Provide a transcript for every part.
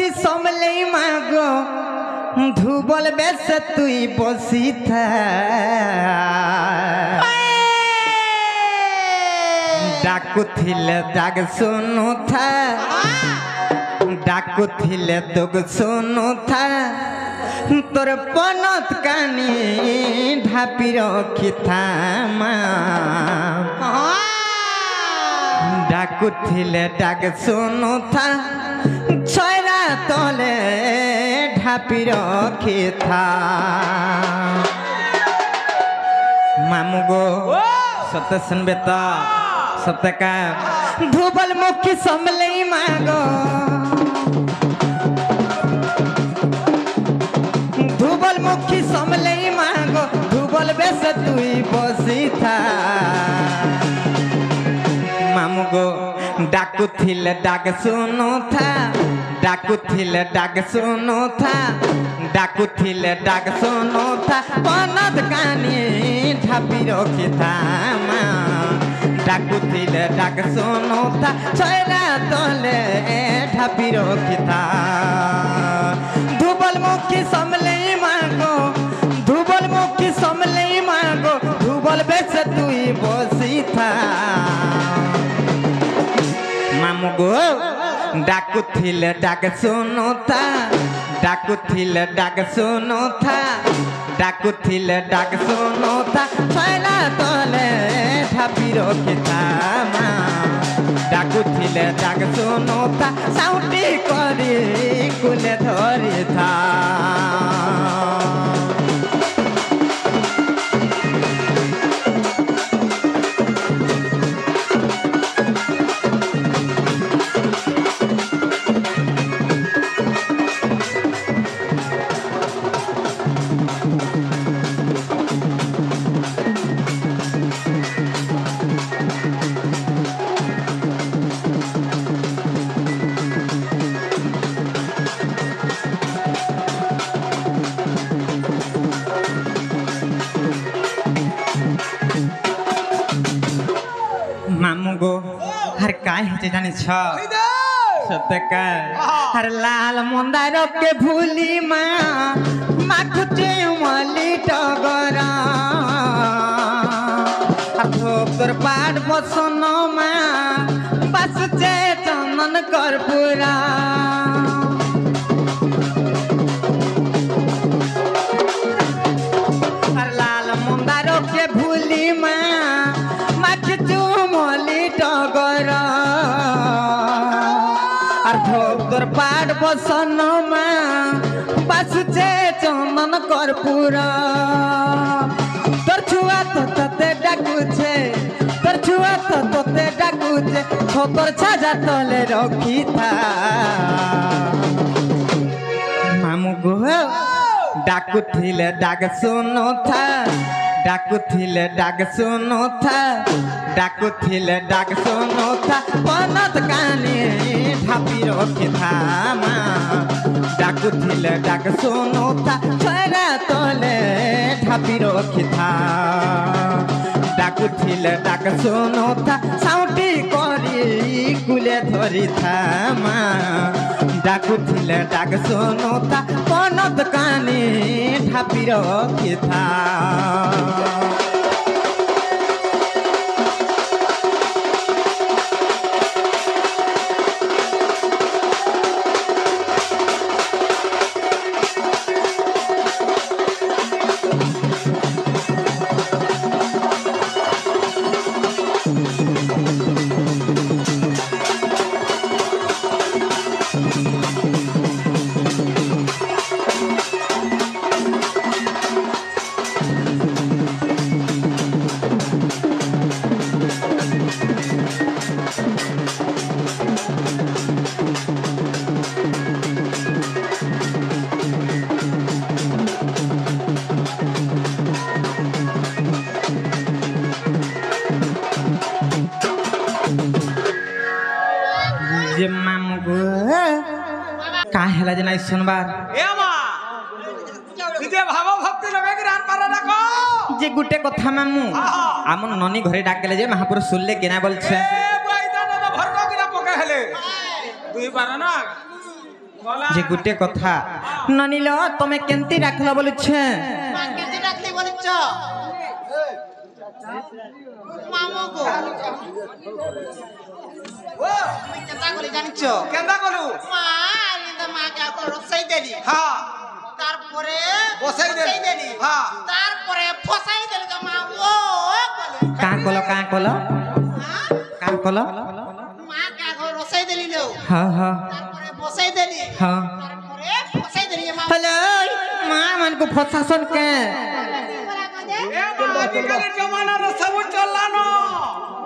মুখী সমলেই মাগো ধুবল বেশ তুই বসিথা ডাকুথিলে ডাক শুনুথা ডাকুথিলে তোগ শুনুথা তোর পনত কানি ঢাপি রখিথা মা ডাকুথিলে ডাক শুনুথা ছয়রা তলে ঢাপি রখিথা মামু গো সত্য শুনবে তো সত্য কা ধুবল মুখী সমলেই মাগো ধুবল মুখী সমলেই মাগো ধুবল বেশ তুই বসিথা মামু গো ডাকুথিলে ডাক শুনুথা ডাকুথিলে ডাক শুনুথা ডাকুথিলে ডাক শুনুথা পনদ কানি ঢাপি রখিথা মা ডাকুথিলে ডাক শুনুথা ছয়রা তলে ঢাপি রখিথা ধুবল মুখী সমলেই মাগো ধুবল মুখী সমলেই মাগো ধুবল বেশ তুই বসিথা মামু গো ডাকুথিলে ডাক শুনুথা ডাকুথিলে ডাক শুনুথা ডাকুথিলে ডাক শুনুথা ছয়রা তলে ঢাপি রখিথা মা ডাকুথিলে ডাক শুনুথা সাউটি করি কুলে ধরিথা मामू गो हर काय है जाने छ सतका हर लाल मंदार के भूली माँ खुचे मली टगरा तोर पाट बसन माँ बस चे चंदन कर्पूरा हर लाल मंदार के भूली माँ तोर पाट बसन बस चंदन कर्पूर तोर छुआ तो तोते डाकुछे तोर छुआ तो तोते डाकुछे तोर छाजा तले रखिथा मामू गो डाकुथिले डाक शुनुथा डाकुथिले डाक शुनुथा डाकुथिले डाक शुनुथा पनत कानी ढापी रखिथा मा डाकुथिले डाक शुनुथा छयरा तले ढापी रखिथा डाकुथिले डाक शुनुथा साउटी करी कुले धरिथा मा डाकुथिले डाक शुनुथा पनत कानी ढापी रखिथा जे मामू गो का हेला जे नाइ सुनबार ए मा निजे भाव भक्ति लगे कि रान पारा डाको जे गुटे कथा मामू आमन ननी घरे डाकले जे महापुरुष सुनले केना बोलछे ए बाइदा न भरको किना पका हेले दुई बार ना যে গুটে কথা ননিল তুমি কেনতি রাখল বলছে মা কেতে ডাকলি বলিছ মামু গো ও তুমি কেতা করে জানিছ কেন্দা কলু মা আমি তো মাকে তো রসাই দেলি হ্যাঁ তারপরে বসাই দেলি হ্যাঁ তারপরে ফসাই দেলি তো মা ও কাঁ কল কাঁ কল মা কা ঘর রসাই দেলি লো হ্যাঁ হ্যাঁ তারপরে বসাই দেলি হ্যাঁ তারপরে ফসাই দেলি মা হ্যালো মা মানকু ফসাসন কে এ মা আজকালের জমানার সব চললানো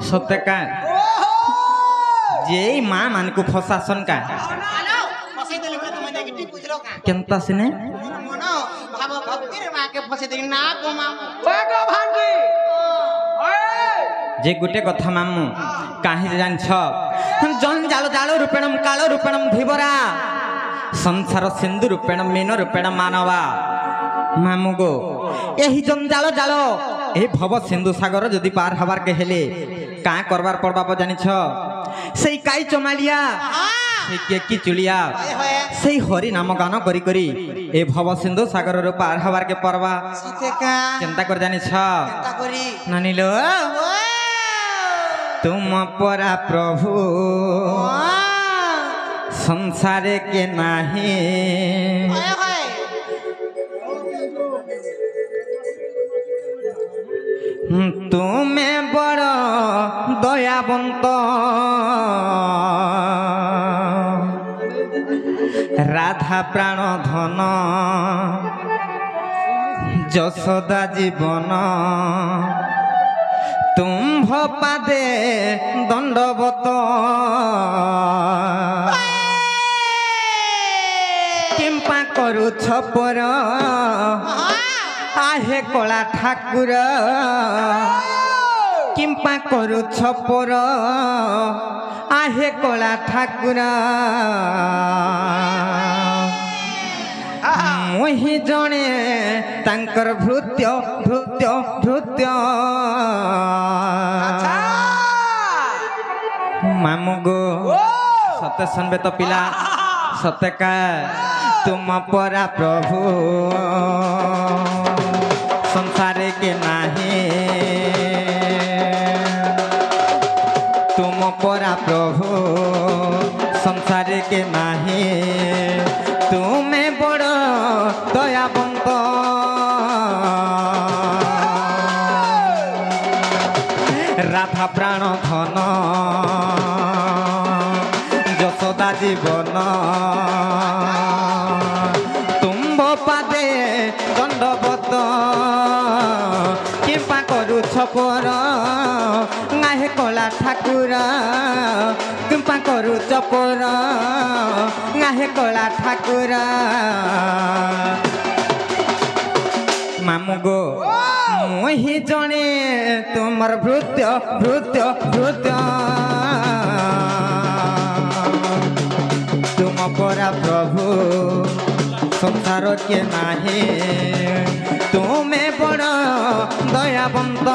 সত্যি কা ওহো যে মা মানকু ফসাসন কা হ্যালো ফসাই দেলি বলে তুমি দেখি ঠিক বুঝলো কা কেনতা সিনে মনো ভাব ভক্তির মাকে ফসাই দেলি না গো মামু ওই গো ভাঙ্গি ওই যে গুটে কথা মামু কাহি জানছ জন জালো জালো রূপেণম কালো রূপেণম ধীবরা সংসার সিন্ধু রূপেণ মীন রূপেণ মানবা মামু গো এই জন জালো জালো এই ভব সিন্ধু সাগর যদি পার হবার কে হেলে কাঁ করবার পড়বা জানিছ সেই কাই চমালিয়া সেই কেকি চুলিয়া সেই হরি নাম গান করি করি এই ভব সিন্ধু সাগর পার হবার কে পড়বা সতে কা চিন্তা করে জানিছ চিন্তা করি নানিল तुम परा प्रभु संसारे के नाही तुम्हें बड़ दयाबंत राधा प्राण धन যশোদা জীবন তুম্ভ পাদে দণ্ডবত কিম্পা করুছ পর আহে কলা ঠাকুর কিম্পা করুছ পর আহে কলা ঠাকুর মুহি জনে তাঙ্কর ভৃত্য ভৃত্য ভৃত্য মামু গো সতে শুনবে তো পিলা সতে কা তুম পরা প্রভু সংসারে কে নাহি তুম পরা প্রভু সংসারে কে নাহি তুমি বড় দয়াবন্ত রাধা প্রাণ ধন যশোদা জীবন তুম্ভ পাদে দণ্ডবত কিম্পা করুছ পর গাহে কলা ঠাকুর কিম্পা করুছ পর গাহে কলা ঠাকুর মামু গো মুহি জনে তোমার ভৃত্য ভৃত্য ভৃত্য তুম পরা প্রভু সংসার কে নাহি তুমি বড় দয়াবন্ত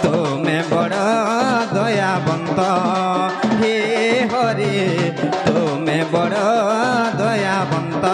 তুমি বড় দয়াবন্ত হে হরি তুমি বড় দয়াবন্ত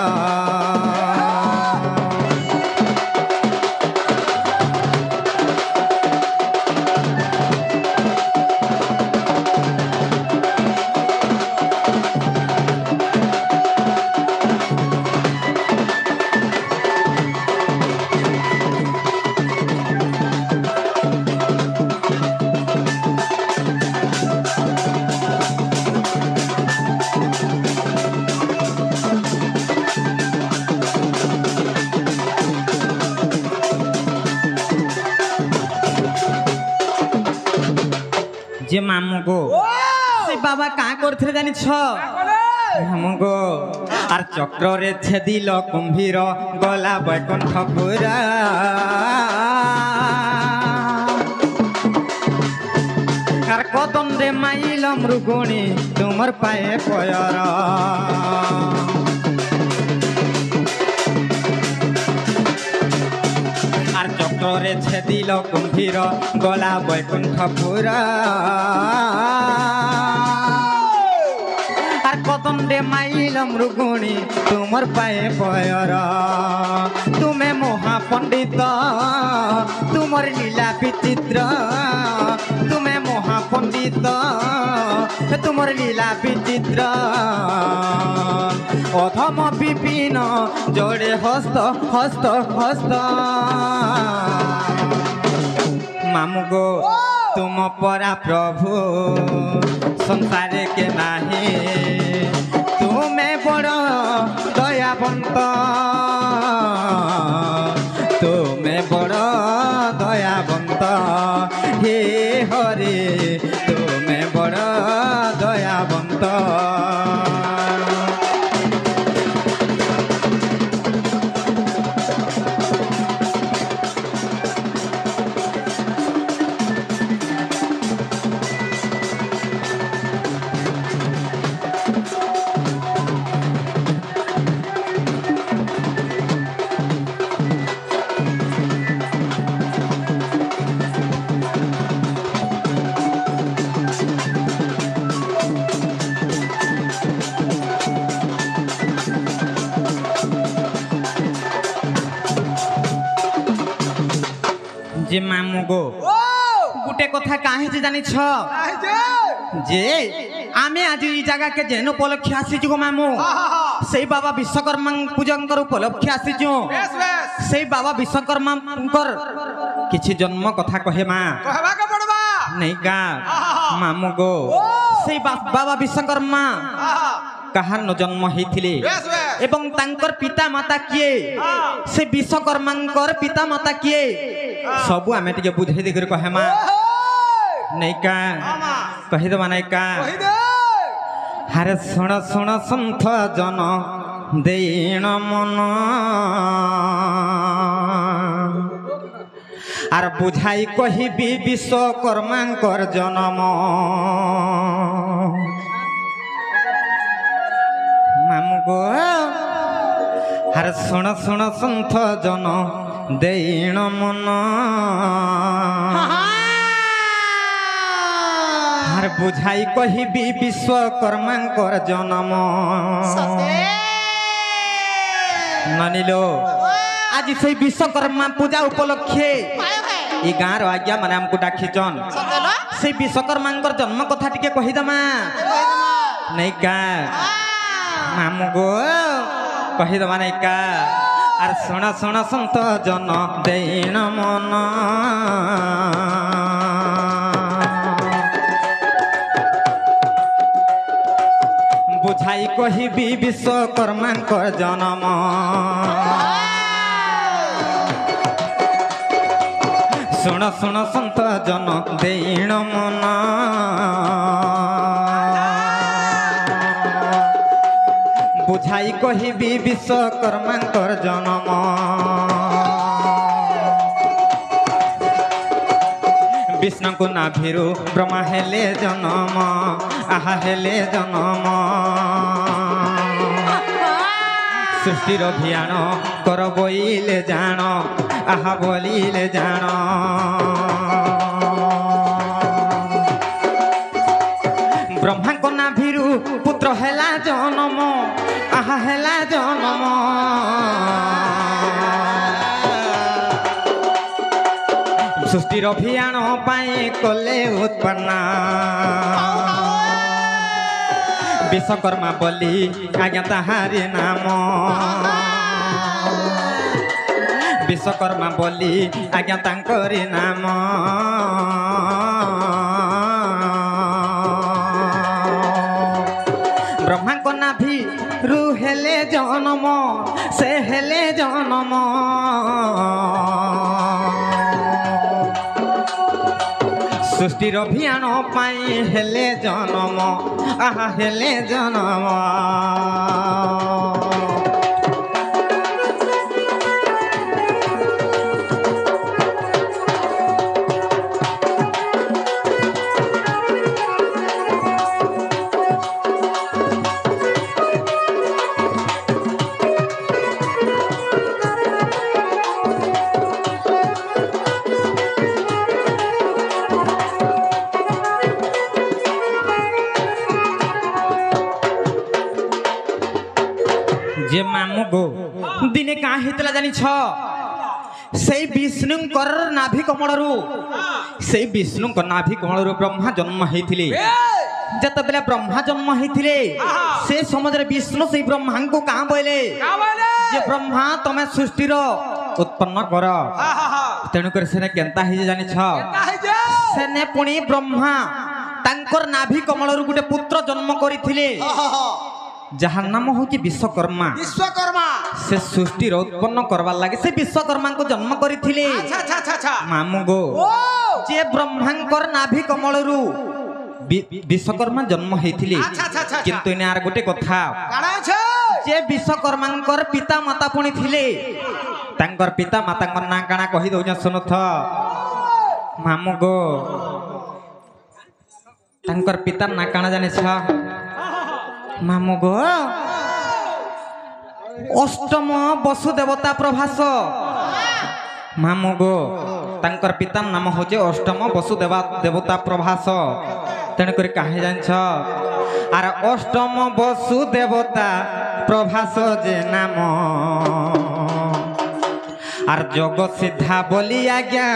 যে মামু গো সে বাবা কাঁ করতে জানিছ মামু গো আর চক্রে ছেদিল কুম্ভীর গলা বৈকুণ্ঠপুর আর কদণ্ডে মাইল মৃগুণী তোমার পায়ে পয়র আর চক্রে ছেদিল কুম্ভীর গলা বৈকুণ্ঠপুর আর নন্দে মাইল মৃগুণী তোমার পায়ে বয়র তুমি মহাপণ্ডিত তোমার লীলা বিচিত্র তুমি মহাপণ্ডিত তোমার লীলা বিচিত্র অধম বিপিন জোড়ে হস্ত হস্ত হস্ত মামু গো तुम परा प्रभु संसारे के नाही तुम्हें बड़ दयावंत तुम्हें बड़ दयावंत हे हरे तुम्हें बड़ दयावंत जे मामू गो ও गुटे कथा काहे जे जानी छ কাহে যে जे आमे आज ई जगह के जेन उपलक्ष्य आसीजु गो मामू सेई बाबा विश्वकर्मा पूजनकर उपलक्ष्य आसीजु বেশ বেশ सेई बाबा विश्वकर्मा किछि जन्म कथा कहे मा কহবা কে পড়বা नहीं का मामू गो सेई बाबा विश्वकर्मा काहार न जन्म हेथिले বেশ বেশ एवं तांकर पिता माता किए से विश्वकर्मांकर पिता माता किए सबु आमे टिके बुझे देकर कहे मा नहीं का कहि दबा नहीं का কহি দে हरे सुण सुण सन्थ जन देण मन आर बुझाई कहिबी विश्वकर्मांकर जन्म मामू गो हरे सुण सुण सन्थ जन देण मन हर बुझाई कहिबी विश्वकर्मांकर जन्म मानिलो आज से विश्वकर्मा पूजा उपलक्षे ई गाँव आज्ञा माने हमको डाकिचन से विश्वकर्मांकर जन्म कथा टिके कहिदमा नहीं का मामू गो कहिदमा नहीं का आर सुना सुना संत जन देण मन बुझाई कहिबी विश्वकर्मांकर जन्म सुन सुन संत जन देण मन बुझाई कहिबी विश्वकर्मांकर जन्म विष्णु को नाभिरु ब्रह्मा हेले जन्म आहा हेले जन्म सृष्टिर भियान कर बोइले जान आहा बोलिले जान ब्रह्मा को नाभिरु पुत्र हेला जन्म आहा हेला जन्म सृष्टिर अभियान पाए कले उत्पन्न विश्वकर्मा बोली आज्ञा ताहारी नाम विश्वकर्मा बोली आज्ञा तांकरी नाम ब्रह्मा को नाभि रु हेले जन्म से हेले जन्म सृष्टिर अभियान पाई हेले जन्म आहा हेले जन्म যে মামু গো দিনে কাঁ হইতলা জানিছ সেই বিষ্ণুঙ্কর নাভি কমলরু সেই বিষ্ণুঙ্ক নাভি কমলরু ব্রহ্মা জন্ম হইଥିଲେ যেতবেলে ব্রহ্মা জন্ম হইଥିଲେ সে সমাজরে বিষ্ণু সেই ব্রহ্মাঙ্কু কাঁ বইলে যে ব্রহ্মা তুমি সৃষ্টির উৎপন্ন কর তেণুকরি সেনে কেন্তা হইছে জানিছ সেনে পুনি ব্রহ্মা তাঙ্কর নাভি কমলরু গোটে পুত্র জন্ম করিଥିଲେ যাহার নাম হচ্ছে বিশ্বকর্মা বিশ্বকর্মা সে সৃষ্টির উৎপন্ন করবার লাগে সে বিশ্বকর্মাঙ্কু জন্ম করিଥିଲେ মামু গো যে ব্রহ্মাঙ্কর নাভি কমলরু বিশ্বকর্মা জন্ম হইଥିଲେ কিন্তু এনে আর গোটে কথা যে বিশ্বকর্মাঙ্কর পিতা মাতা পুনি থিলে তাঙ্কর পিতা মাতাঙ্কর না কাଣା কহি দউছ শুনুথ মামু গো তাঙ্কর পিতার না কাଣା জানিছ মামু গো অষ্টম বসুদেবতা প্রভাস মামু গো তাঙ্কর পিতার নাম হচ্ছে অষ্টম বসুদেবতা প্রভাস তেণুকরি কাহে জানিছ আর অষ্টম বসুদেবতা প্রভাস যে নাম আর যোগ সিদ্ধা বলি আজ্ঞা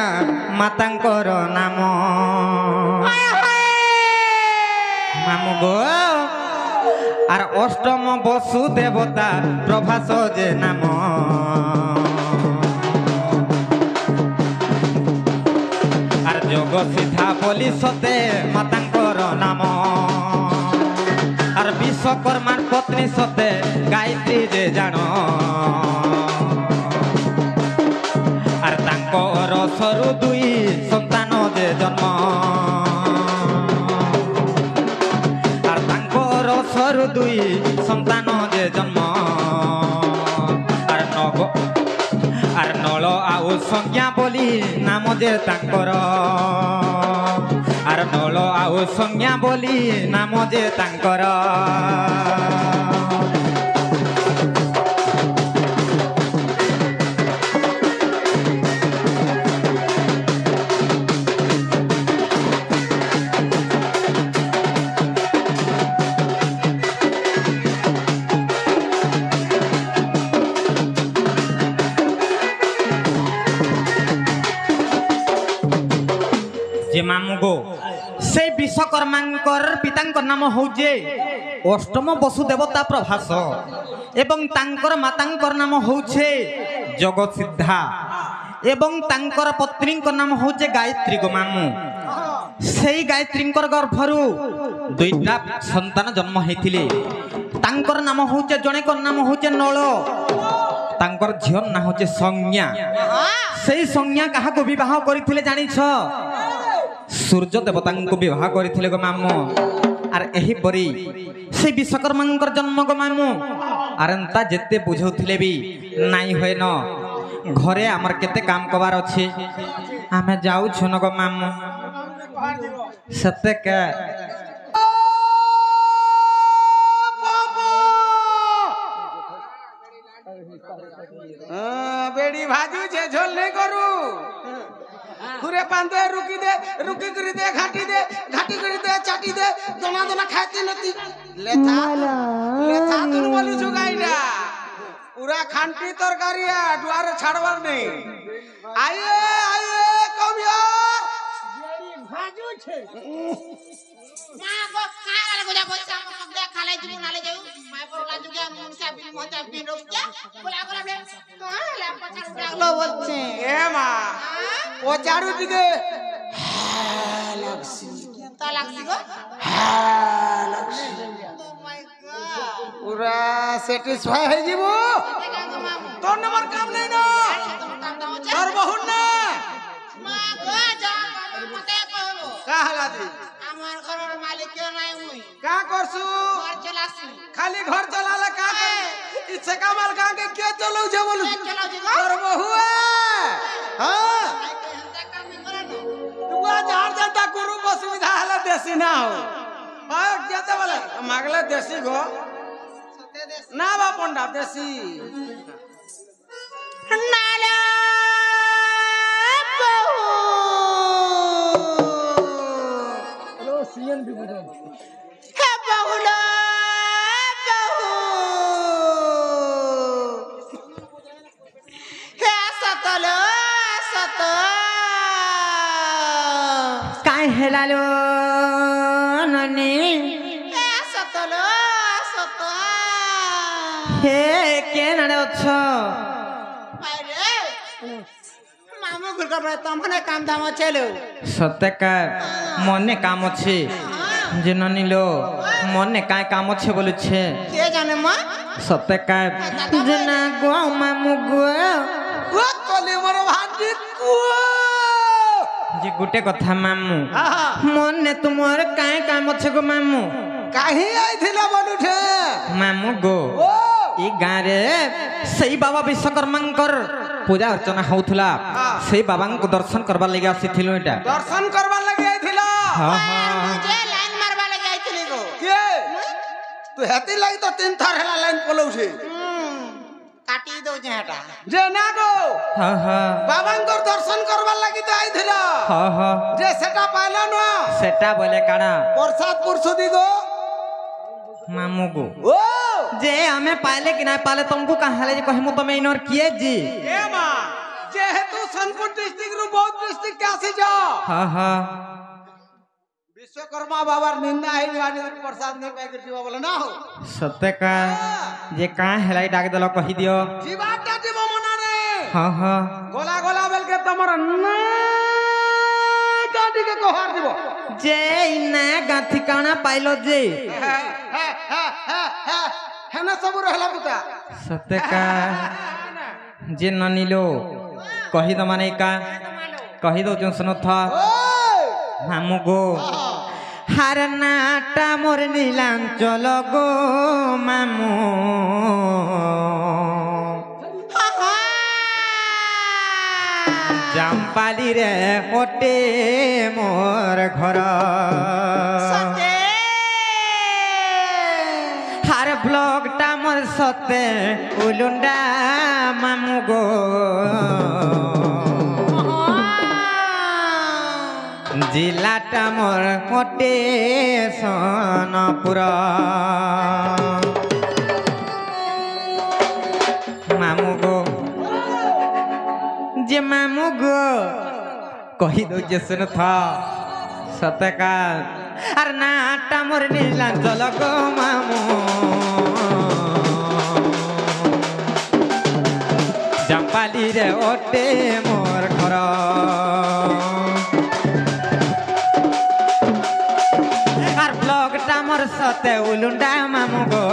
মাতাঙ্কর নাম মামু গো আর অষ্টম বসুদেবতা প্রভাস যে নাম আর যোগ সিদ্ধা বলি সতে মাতাঙ্কর নাম আর বিশ্বকর্মার পত্নী সতে গায়ত্রী যে জান আর তাঙ্কর সরু দুই সন্তান যে জন্ম আর তাঙ্কর সরু দুই সন্তান যে জন্ম আর নল আউ সংজ্ঞা বলি নাম যে তাঙ্কর আর নল আউ সংজ্ঞা বলি নাম যে তাঙ্কর যে মামু গো সেই বিশ্বকর্মাঙ্কর পিতাঙ্কর নাম হচ্ছে অষ্টম বসুদেবতা প্রভাস এবং তাঙ্কর মাতাঙ্কর নাম হচ্ছে জগৎ সিদ্ধা এবং তাঙ্কর পত্নীঙ্কর নাম হচ্ছে গায়ত্রী গো মামু সেই গায়ত্রীঙ্কর গর্ভরু দুইটা সন্তান জন্ম হইଥିଲେ তাঙ্কর নাম হচ্ছে জনেকর নাম হচ্ছে নল তাঙ্কর ঝিওর নাম হচ্ছে সংজ্ঞা সেই সংজ্ঞা কাহাকু বিবাহ করিଥିଲେ জানিছ সূর্য দেবতাঙ্কু বিবাহ করিଥିଲେ গো মামু আর এহিপরি সেই বিশ্বকর্মাঙ্কর জন্ম গো মামু আর এন্তা যেতে বুঝাউଥିଲେ বি নাই হয় ন ঘরে আমার কেতে কাম কবার আছে আমি যাউଛୁ ন গো মামু সতে কে बेड़ी भाजू छे झोल नहीं करू खुरे पांदे रुकी करी दे घाटी करी दे चाटी दे दोना दोना खाती नती लेथा तुन बोली जुगाईडा पूरा खांटी तरकारिया दुआरे छाड़वार नहीं आइए कम यार बेड़ी भाजू छे मां को काय वाला गुजा पैसा दे खाले जिमु नाले जाऊ माय परला जुगा मुंसा बिन मोचा बिन रोजा बोला बोला बे कहां ला पछाड़ उड़ागलो बोलछे ए मां ओ चारू दिगे लगसी ता लागसी गो लगसी ओ माय गॉड पूरा सैटिस्फाई है जीवो तो नंबर काम नहीं ना और बहुत ना मां गो जा मते कहलो का हला दी আমার ঘরের মালিক কেউ নাই মুই का करसु ঘর চলাছি खाली घर चलाले का कर इसे कमाल का के के चलौ जे बोलु চলাছি গো और बहुआ हां হেনতা কাম করে নো तुआ जार जनता गुरु असुविधा हला देसी ना हो और जेते बोले मागले देसी गो ना बा पंडा देसी নালা বহু হে বহুলা বহু ହେଲାଲୋ ନନି ଏ ସତଲୋ ସତ ହେ କେନ୍ ଆଡ଼େ ଅଛ বাইরে মামু গুরকা পরে তমনে কাম দাম আছে লো সত্যকার মনে কাম আছে যে ননি লো মনে কায় কাম আছে বলছে কে জানে মা সত্যকার যে না গো মামু গো ও কলি মোর ভাঞ্জি কু যে গোটে কথা মামু মনে তোমার কায় কাম আছে গো মামু কাহি আইଥିଲା বলুঠে মামু গো ও এই গাঁরে সেই বাবা বিশ্বকর্মাঙ্কর ପୂଜା ଅର୍ଚ୍ଚନା ହଉଥିଲା ସେଇ ବାବାଙ୍କୁ ଦର୍ଶନ କରବାର ଲାଗି ଆସିଥିଲୁ ଏଇଟା দর্শন করবার লাগি আইছিল ହଁ ହଁ যে লাইন মারবা লাগি আইছিলি গো কে তু হেতি লাগি তো তিন থর হেলা লাইন পলৌছে কাটি দউছে হেটা যে না গো ହଁ ହଁ বাবাঙ্কর দর্শন করবার লাগি তো আইছিল ହଁ ହଁ যে সেটা পাইলা না ସେଟା ବୋଲେ କାଣା প্রসাদ পুরসুদি গো ମାମୁକୁ ও ଯେ ଆମେ ପାଇଲେ କି ନାଇଁ ପାଇଲେ ତମକୁ କାହାଲେ ଯେ କହିମୁ ତମେ ଇନର କିଏ ଜି এ মা যেহেতু সোনপুর ডিস্ট্রিক্ট রু বহুত ডিস্ট্রিক্ট আসিছ ହଁ ହଁ বিশ্বকর্মা বাবার নিন্দা হই যানি প্রসাদ নে পাইকে দিব বলে না হো ସତ୍ୟକା ଯେ କାଁ ହେଲା ଡାକି ଦେଲ କହିଦିଅ জীবাটা দিব মনারে ହଁ ହଁ গোলা গোলা বেলকে তোমার না গাটিকে কহার দিব ଯେ ଇନା ଗାଁଥି କାଣା ପାଇଲ ଯେ হেনা সবু রহলা পুতা ସତ୍ୟକା ଯେ ନନିଲୋ କହିଦ ମାନେ କା କହିଦଉଛୁ ଶୁଣୁଥ ମାମୁ ଗୋ ହାର ନାଟା ମୋର ନୀଳାଞ୍ଚଳ ଗୋ ମାମୁ ଜାମ୍ପାଲିରେ ଗୋଟେ ମୋର ଘର হার ব্লগটা মোর সতে উলুন্ডা মামু গো জিলাটা মোর মোটে সোনপুর মামু গো যে মামু গো কহি দউছে শুন থ সতকার আর নাটা মোর নীলাঞ্চল গো মামু জাম্পালি রে ওটে মোর ঘর আর ব্লগটা মোর সতে উলুন্ডা মামু গো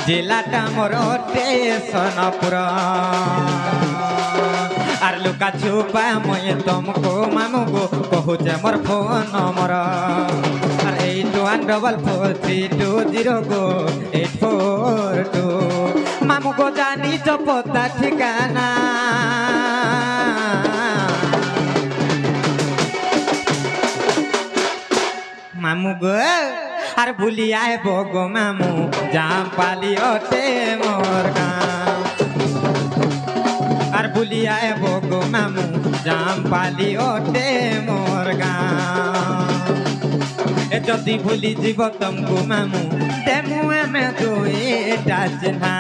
জেলাটা মোর ওটে সোনপুর আর লুকা ছুপা মই তমকো মামু গো কহুছে মোর ফোন নম্বর আর 814432 গো 842 মামু গো জানি চপতা ঠিকানা মামু গো আর ভুলি আইব গো মামু জাম্পালি ওটে মোর গাঁ আর ভুলি আইব গো মামু জাম্পালি ওটে মোর গাঁ এ যদি ভুলি যাব তমকু মামু দেমু আমি দুইটা চিহ্না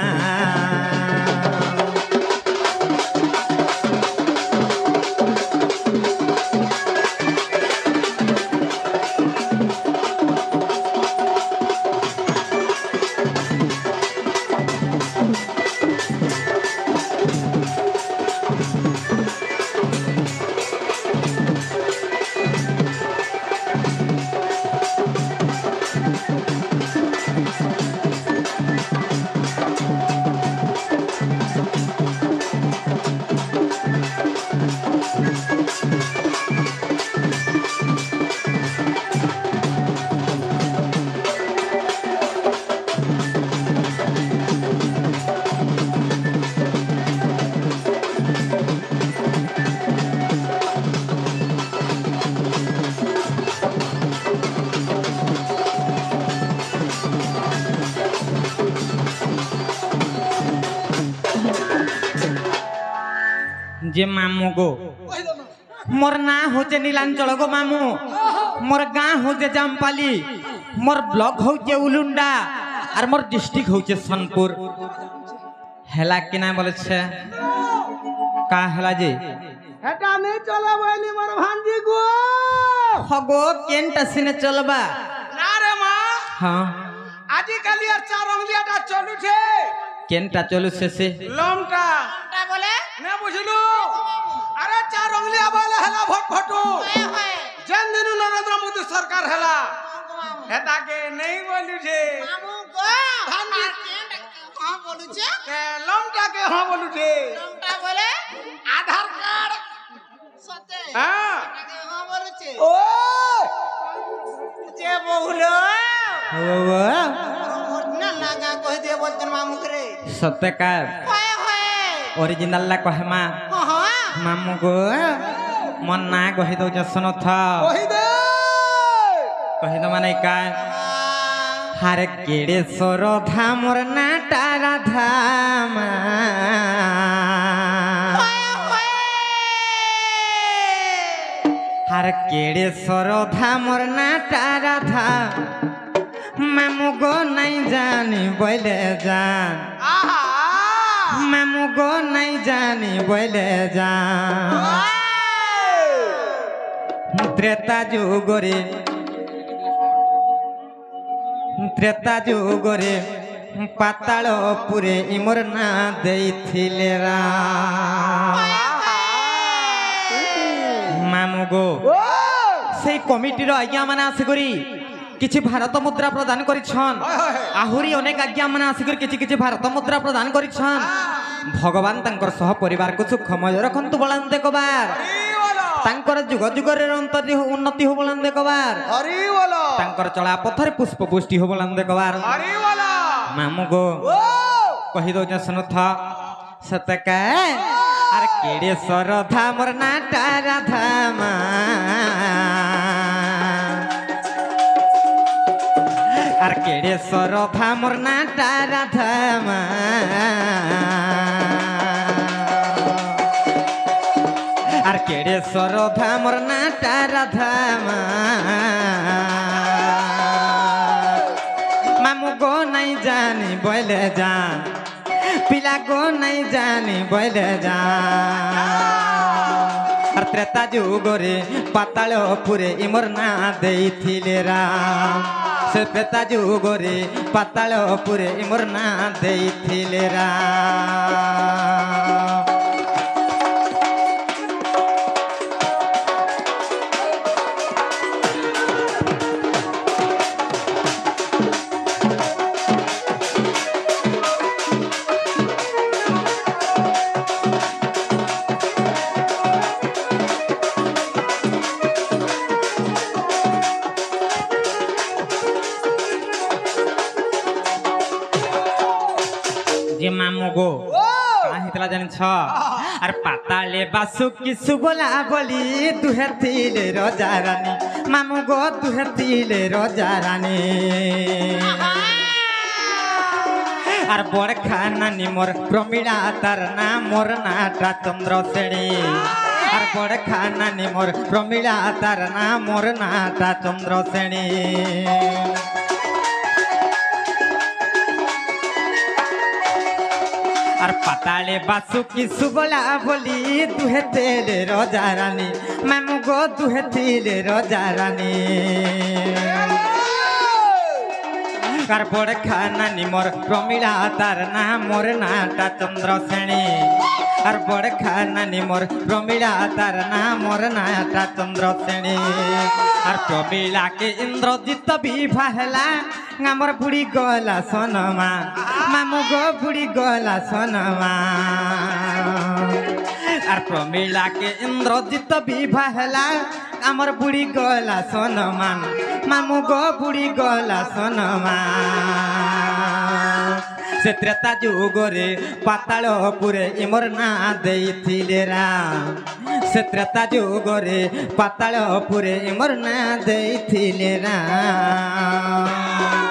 যে মামু গো মোর না হচ্ছে নীলাঞ্চল গো মামু মোর গাঁ হচ্ছে জাম্পালি মোর ব্লক হচ্ছে উলুন্ডা আর মোর ডিস্ট্রিক্ট হচ্ছে সোনপুর হেলা কি না বলেছে কা হেলা যে এটা নেই চলে বলি মোর ভাঞ্জি গো হগো কেনটা সিনে চলবা না রে মা হ্যাঁ আজিকালি আর চার অঙ্গলিয়াটা চলুছে কেনটা চলুছে সে লমটা তা বলে না বুঝলু আরে চার অঙ্গলিয়া বলে হেলা ভট ভটু হয়ে হয়ে যেন দিনু নরেন্দ্র মোদী সরকার হেলা হেতাকে নেই বলুছে মামু গো ভান্ডি। আর কেনটা হ্যাঁ বলুছে লমটাকে হ্যাঁ বলুছে নামটা বলে আধার কার্ড সতে হ্যাঁ এটাকে হ্যাঁ বলুছে ও যে বহুলো বাবা অরিজিনাল লাগা কই দিয়ে বলছেন মামু রে সত্যকার হয়ে হয়ে অরিজিনাল লা কহেমা হ্যাঁ হ্যাঁ মামু গো মন না কহি দઉં শুনথ কহি দে কহি দ মানে কায় হারে কেড়ে সরধা মোর নাটা রাধামা হারে কেড়ে সরধা মোর নাটা রাধা মামু গো নাই জানি বলে জান আহা মামু গো নাই জানি বলে জান ত্রেতা যুগরে ত্রেতা যুগরে পাতাল পুরে ইমর না ଦେଇଥିଲେ মামু গো ও সেই কমিটির আজ্ঞা মানে আসিকরি কিছু ভারত মুদ্রা প্রদান করিছন আহুরি অনেক আজ্ঞা মানে আসিকরি কিছু কিছু ভারত মুদ্রা প্রদান করিছন ভগবান তাঙ্কর সহ পরিবারକୁ সুখময় ରଖନ୍ତୁ বলান্তে কবার হরি বলো ତାଙ୍କର ଯୁଗ ଯୁଗରେ ଉନ୍ନତି ହବ ବୋଲାନ୍ ଦେଖବାର হরি বলো ତାଙ୍କର ଚଳା ପଥରେ ପୁଷ୍ପ ପୁଷ୍ଟି ହବ ବୋଲାନ୍ ଦେଖବାର হরি বলো ମାମୁ ଗୋ ও କହି ଦଉଛ ଶୁଣୁଥ ସତକା ଆରେ କେଡେ ସରଧା ମୋର ନାଟା ରାଧା ମା ଆରେ କେଡେ ସରଧା ମୋର ନାଟା ରାଧା ମା আর কেড়ে সরধা মোর নাটা রাধা মামু গো নাই জানি বলে যান পিলা গো নাই জানি বলে যান আর ত্রেতা যুগরে পাতাল পুরে ইমর না ଦେଇଥିଲେ রাম সে ত্রেতা যুগরে পাতাল পুরে ইমর না ଦେଇଥିଲେ রাম যে মামু গো কাহিতলা জানিছ আর পাতালে বাসু কিছু বলা বলি দুহে তিলে রজা রানী মামু গো দুহে তিলে রজা রানী আর বড় খানানি মোর প্রমিলা তার নাম মোর নাটা চন্দ্র শ্রেণী আর বড় খানানি মোর প্রমিলা তার নাম মোর নাটা চন্দ্র শ্রেণী আর পাতালে বাসু কিছু বলা বলি দুহে তেলে রজা রানী মামু গো দুহে তিলে রজা রানী আর বড় খানানি মোর প্রমিলা তার নাম মোর নাটা চন্দ্র শ্রেণী আর বড় খানানি মোর প্রমিলা তার নাম মোর নাটা চন্দ্র শ্রেণী আর প্রমিলাকে ইন্দ্রজিৎ বিভা হেলা আমার বুড়ি গলা সোনমা মামু গো বুড়ি গলা সোনমা আর প্রমিলাকে ইন্দ্রজিৎ বিভা হেলা আমার বুড়ি গলা সোনমান মামু গো বুড়ি গলা সোনমা সে ত্রেতা যুগরে পাতাল পুরে ইমর না ଦେଇଥିଲେ রাম সে ত্রেতা যুগরে পাতাল পুরে ইমর না ଦେଇଥିଲେ রাম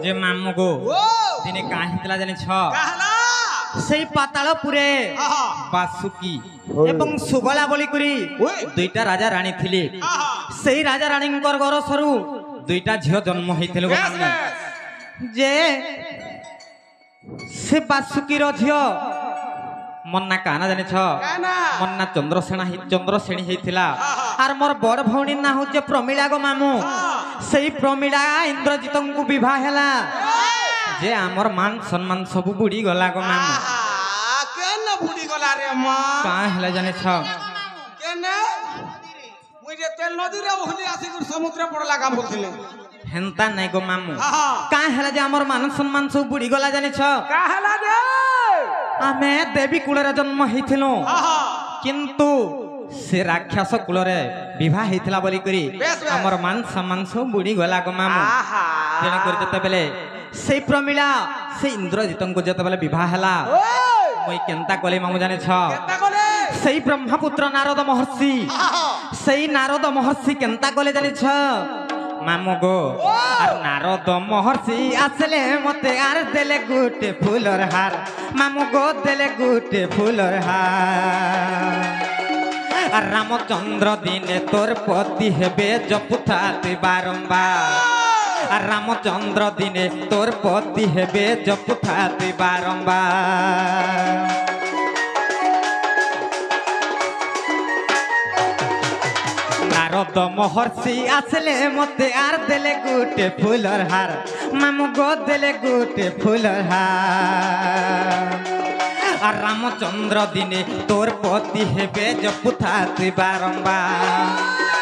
ଯେ ମାମୁଁକୁ ଓ ଦିନେ କାହିଁ ହେଇଥିଲା ଜାଣିଛ କାହଲା ସେଇ ପାତାଳପୁରେ ଆହା ବାସୁକି ଏବଂ ସୁବଳା ବୋଲି କରି ଦୁଇଟା ରାଜା ରାଣୀ ଥିଲେ ଆହା ସେଇ ରାଜା ରାଣୀଙ୍କର ଗରସରୁ ଦୁଇଟା ଝିଅ ଜନ୍ମ ହେଇଥିଲେ ଗୋ ବେଶ ମାମୁଁ। ଯେ ସେ ବାସୁକିର ଝିଅ ମନ୍ନା କାନା ଜାଣିଛ କାନା ମନ୍ନା ଚନ୍ଦ୍ରଶ୍ରେଣୀ ହେଇଥିଲା আর মোর বড় ভৌণীর না হচ্ছে প্রমিলা গো মামু সেই প্রমিলা ইন্দ্রজিতଙ୍କୁ বিবাহ হেলা যে আমার মান সম্মান সবু বুড়ি গলা গো মামু আহা কেন বুড়ি গলা রে মা কা হেলা জানিছ কেন মুই যে তেল নদীরে ওহলি আসি সমুদ্রে পড়লা কাম বলছিলে হেন্তা নাই গো মামু আহা কা হেলা যে আমার মান সম্মান সবু বুড়ি গলা জানিছ কাহলা দে আমি দেবী কুଳରେ জন্ম হইছিলু আহা কিন্তু সে রাক্ষস কুଳରେ বিবাহ হইଥିଲା বলি করি বেশ, বেশ। আমার মান সম্মান সব বুড়ি গলা গো মামু আহা তেণু করে যেতেবেলে সেই প্রমিলা সেই ইন্দ্রজিতଙ୍କୁ যেতেবেলে বিবাহ হেলা ওই মুই কেন্তা কলি মামু জানিছ কেতা কলে সেই ব্রহ্মপুত্র নারদ মহর্ষি আহা সেই নারদ মহর্ষি কেন্তা কলে জানিছ মামু গো আর নারদ মহর্ষি আসলে মতে আর দেলে গুটে ফুলর হার মামু গো দেলে গুটে ফুলর হার আর রামচন্দ্র দিনে তোর পতি হেবে জপুথাতে বারম্বার আর রামচন্দ্র দিনে তোর পতি হেবে জপুথাতে বারম্বার নারদ মহর্ষি আসলে মতে আর দেলে গুটে ফুলর হার মামু গো দেলে গুটে ফুলর হার আর রামচন্দ্র দিনে তোর পতি হেবে জপুথাতে বারম্বার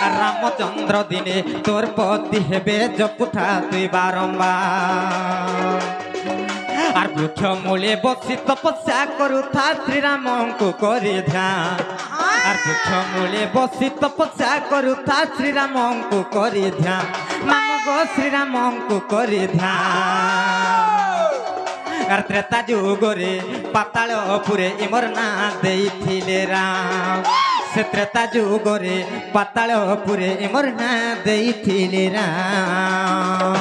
আর রামচন্দ্র দিনে তোর পতি হেবে জপুথাতে বারম্বার আর বৃক্ষ মূলে বসি তপস্যা করুথা শ্রীরামଙ୍କୁ করে ধ্যান আর বৃক্ষ মূলে বসি তপস্যা করুথা শ্রীরামଙ୍କୁ করে ধ্যান মামু গো শ্রীরামଙ୍କୁ করে ধ্যান আর ত্রেতা যুগরে পাতালপুরে ইমর না ଦେଇଥିଲେ রাম সে ত্রেতা যুগরে পাতালপুরে ইমর না ଦେଇଥିଲେ রাম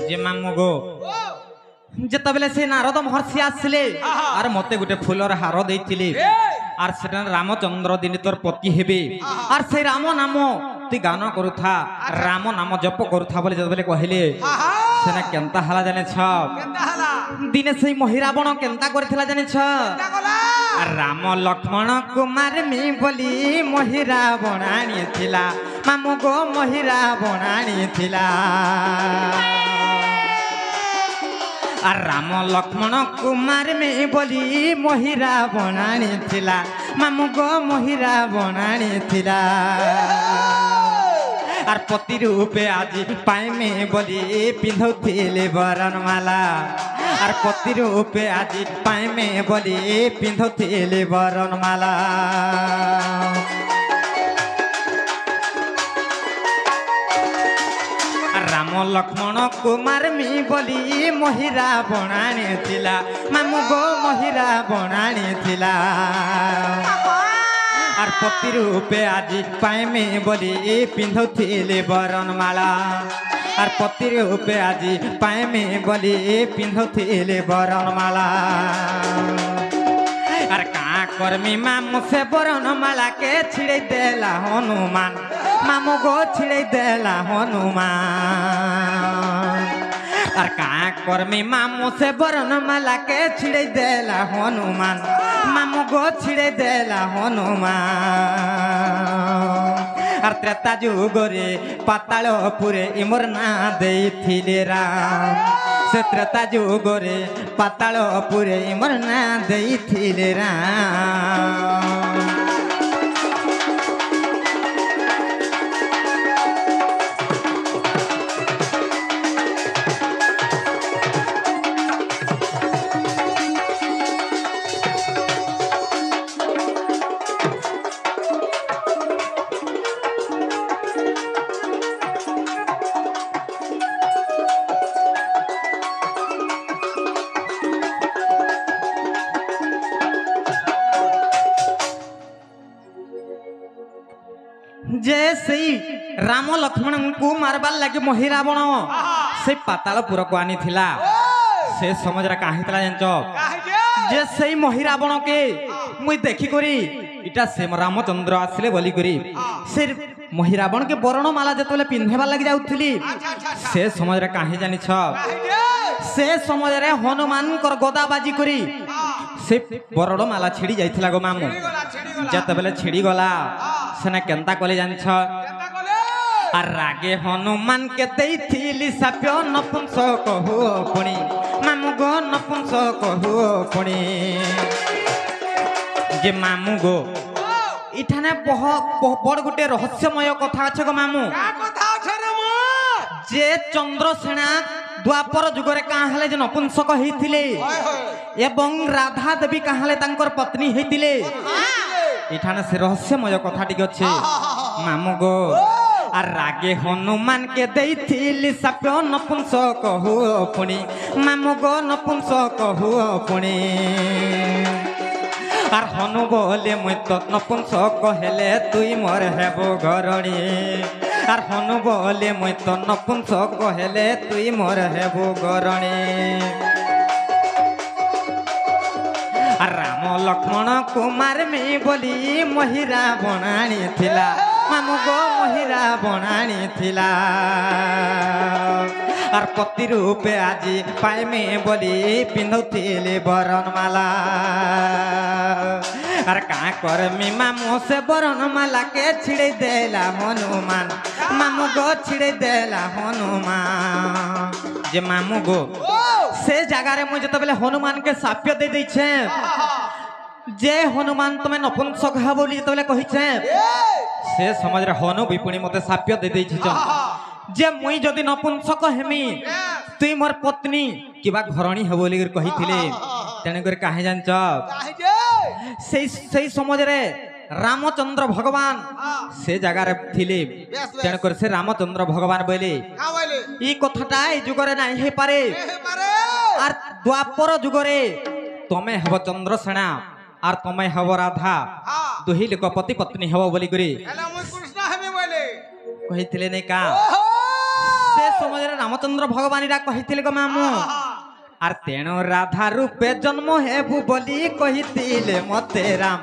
যে মামু গো যেতবেলে সে নারদ মহর্ষি আসলে আর মতে গোটে ফুলর হার ଦେଇଥିଲେ আর সেটা রামচন্দ্র দিনে তোর পতি হেবে আর সেই রাম নাম তুই গান করুথা রাম নাম জপ করুথা বলে যেতবেলে কহিলে আহা সেটা কেন্তা হালা জানিছ কেতা হলা দিনে সেই মহিরাবণ কেন্তা করেছিলা জানিছ কেতা কলা আর রাম লক্ষ্মণ কুমার মি বলি মহিরাবণ আনিছিলা মামু গো মহিরাবণ আনিছিলা আর রাম লক্ষ্মণ কুমার মে বলি মহিরাবণ আনিছিলা মামু গো মহিরাবণ আনিছিলা আর পতি রূপে আজি পাইমে বলি পিন্ধুଥିଲେ বরণমালা আর পতি রূপে আজি পাইমে বলি পিন্ধুଥିଲେ বরণমালা রাম লক্ষ্মণ কুমার মি বলি মহিরাবণ আনিছিলা মামু গো মহিরাবণ আনিছিলা আর পতি রূপে আজি পাইমে বলি পিন্ধুଥିଲେ বরণমালা আর পতি রূপে আজি পাইমে বলি পিন্ধুଥିଲେ বরণমালা আর কা কর্মী মামু সে বরণমালা কে ছিড়ে দেলা হনুমান মামু গো ছিড়ে দেলা হনুমান আর কা কর্মী মামু সে বরণমালা কে ছিড়ে দেলা হনুমান মামু গো ছিড়ে দেলা হনুমান আর ত্রেতা যুগরে পাতালপুরে ইমর না ଦେଇଥିଲେ রাম সে ত্রেতা যুগরে পাতালপুরে ইমর না ଦେଇଥିଲେ রাম जे सेई राम लक्ष्मण को मारबार लगे महिरावण से पातालपुर को आनी थिला से समझ रा काहे तला जानचो जे सेई महिरावण के मुई देखि करी इटा से रामचंद्र आसिले बोली करी से महिरावण के बरण माला जतले पिन्हेबा लागि जाउथली से समझ रा काहे जानि छ से समझ रे हनुमान कर गदा बाजी करी से बरण माला छिड़ी जाइथिला गो मामू जत बेले छिड़ी गला सेना केनता कले जानि छ आर रागे हनुमान के देइथिली साप्य नपुंसक हो पुणी मामू गो नपुंसक हो पुणी जे मामू गो इठाने बड़ गोटे रहस्यमय कथा अच्छे गो मामू जे चंद्रसेना द्वापर जुगरे कहाँ हेले जे नपुंसक होइथिले एवं राधा देवी कहाँ हेले तांकर पत्नी होइथिले इठाने से रहस्यमय कथा टिक अच्छे मामू गो आर रागे हनुमान के देइथिली साप्य नपुंसक हो पुणी मामू गो नपुंसक हो पुणी आर हनु बोले मुई तो नपुंसक हेले तुई मोर हेबो घरणी आर हनु बोले मुई तो नपुंसक हेले तुई मोर हेबो घरणी आर राम लक्ष्मण कुमार में बोली महिरा बनाणी थिला मामू गो महिरा बनाणी थिला आर पति रूपे आजी पाए में बोली पिंधुथिले बरनमाला आर का करमी मामू से बरनमाला के छिड़े देला हनुमान मामू गो छिड़े देला हनुमान जे मामू गो से जगह रे मुझे तबले हनुमान के साप्य दे दै छे जे हनुमान तुम्हें नपुंसक है बोली तबले कहि छे से समझ रे हनु विपुणी मते साप्य दे दै छे जे मुई जदि नपुंसक हेमी तुई मोर पत्नी किबा घरणी हे बोली कहिथिले तेने कर काहे जानछ सेई समझ रे रामचंद्र भगवान से जगह रे थिले तेने कर से रामचंद्र भगवान बोले ई कथाटा ए जुगरे नाही हे पारे आर द्वापर जुगरे तमे हब चंद्रसेना आर तमे हब राधा दुही लोक पति पत्नी हब बोली करी कहिथिले नै का से समझ रे रामचंद्र भगवान इरा कहिथिले गो मामू आर तेणु राधा रूपे जन्म हेबु बोली कहिथिले मते राम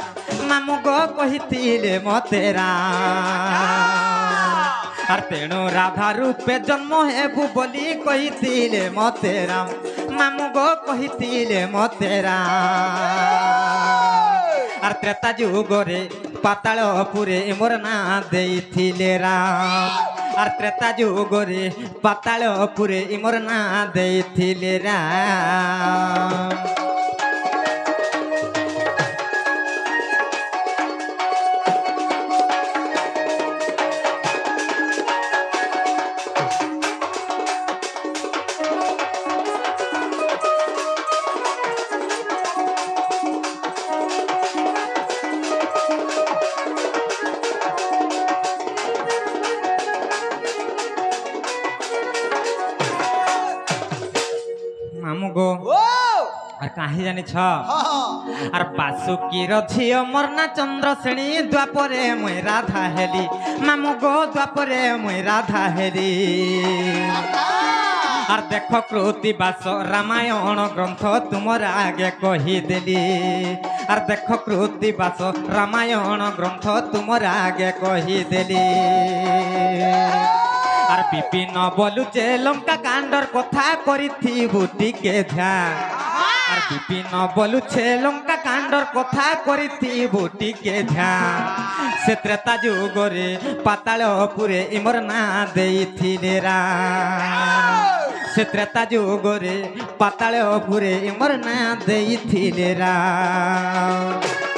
मामू गो कहिथिले मते राम आर तेणु राधा रूपे जन्म हेबु बोली कहिथिले मते राम मामू गो कहिथिले मते राम आर त्रेता जुगरे पातालपुरे मोर ना देइथिले राम आर त्रेता जुगरे पातालपुरे मोर ना देइथिले राम काहे जानि छ आर बासुकी रझियो मरना चंद्रसेनी द्वापरे मुई राधा हेली मामू गो द्वापरे मुई राधा हेली आर देख कृति बास रामायण ग्रंथ तुमर आगे कही देली आर देख कृति बास रामायण ग्रंथ तुमर आगे कही देली आर विपिन बोलुचे लंका कांडर कथा करिथिबु टिके ध्यान आर विपिन बोलुचे लंका कांडर कथा करिथिबु टिके ध्यान से त्रेता जुगरे पातालपुरे इमर ना देइथिले राम से त्रेता जुगरे पातालपुरे इमर ना देइथिले राम।